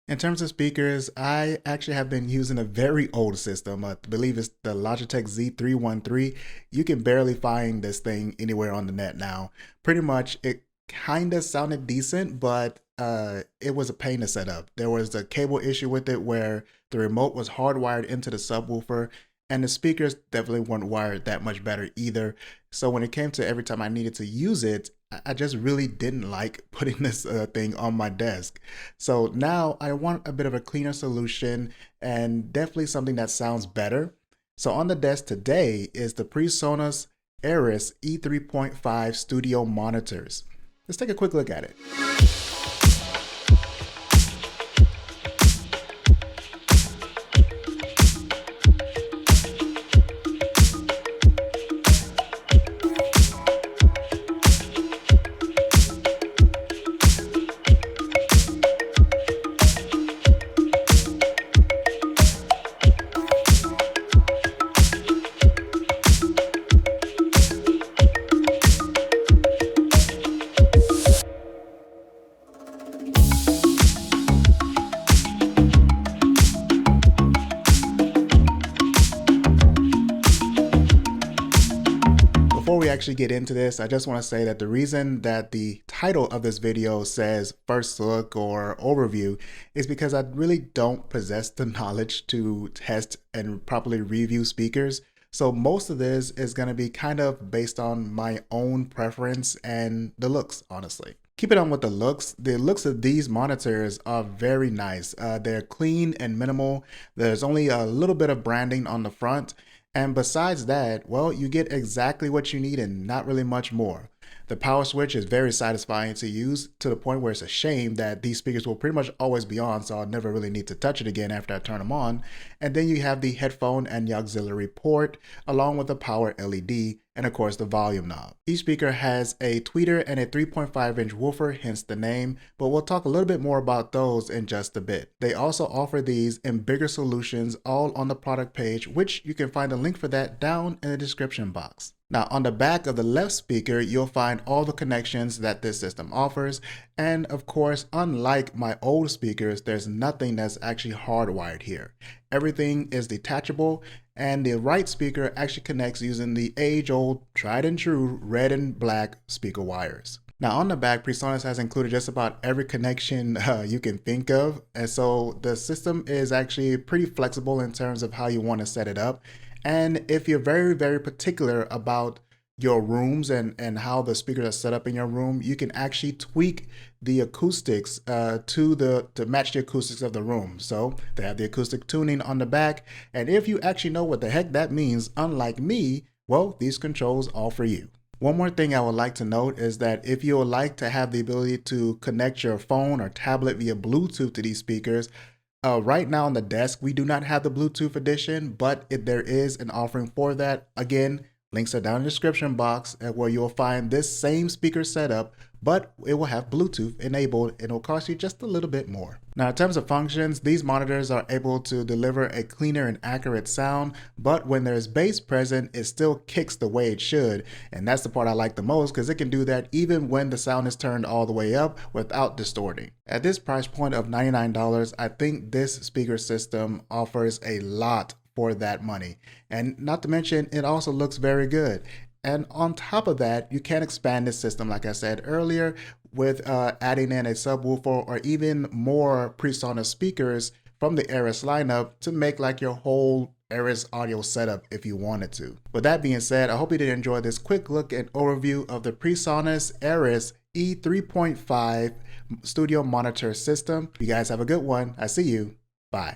In terms of speakers, I actually have been using a very old system. I believe it's the Logitech Z3.5. You can barely find this thing anywhere on the net now. Pretty much it kind of sounded decent, but it was a pain to set up. There was a cable issue with it where the remote was hardwired into the subwoofer, and the speakers definitely weren't wired that much better either. So when it came to every time I needed to use it, I just really didn't like putting this thing on my desk. So now I want a bit of a cleaner solution and definitely something that sounds better. So on the desk today is the Presonus Eris E3.5 studio monitors. Let's take a quick look at it. Before we actually get into this, I just want to say that the reason that the title of this video says first look or overview is because I really don't possess the knowledge to test and properly review speakers. So most of this is going to be kind of based on my own preference and the looks, honestly. Keep it on with the looks. The looks of these monitors are very nice. They're clean and minimal. There's only a little bit of branding on the front. And besides that, well, you get exactly what you need and not really much more. The power switch is very satisfying to use, to the point where it's a shame that these speakers will pretty much always be on, so I'll never really need to touch it again after I turn them on. And then you have the headphone and the auxiliary port, along with the power LED, and of course the volume knob. Each speaker has a tweeter and a 3.5-inch woofer, hence the name, but we'll talk a little bit more about those in just a bit. They also offer these in bigger solutions, all on the product page, which you can find a link for that down in the description box. Now on the back of the left speaker, you'll find all the connections that this system offers. And of course, unlike my old speakers, there's nothing that's actually hardwired here. Everything is detachable, and the right speaker actually connects using the age-old, tried and true red and black speaker wires. Now on the back, Presonus has included just about every connection you can think of. And so the system is actually pretty flexible in terms of how you want to set it up. And if you're very, very particular about your rooms and how the speakers are set up in your room, you can actually tweak the acoustics to match the acoustics of the room. So they have the acoustic tuning on the back. And if you actually know what the heck that means, unlike me, well, these controls are for you. One more thing I would like to note is that if you would like to have the ability to connect your phone or tablet via Bluetooth to these speakers, right now on the desk, we do not have the Bluetooth edition, but there is an offering for that. Again, links are down in the description box where you'll find this same speaker setup, but it will have Bluetooth enabled and it'll cost you just a little bit more. Now, in terms of functions, these monitors are able to deliver a cleaner and accurate sound, but when there's bass present, it still kicks the way it should. And that's the part I like the most because it can do that even when the sound is turned all the way up without distorting. At this price point of $99, I think this speaker system offers a lot for that money. And not to mention, it also looks very good. And on top of that, you can expand this system, like I said earlier, with adding in a subwoofer or even more Presonus speakers from the Eris lineup to make like your whole Eris audio setup if you wanted to. With that being said, I hope you did enjoy this quick look and overview of the Presonus Eris E3.5 studio monitor system. You guys have a good one. I see you. Bye.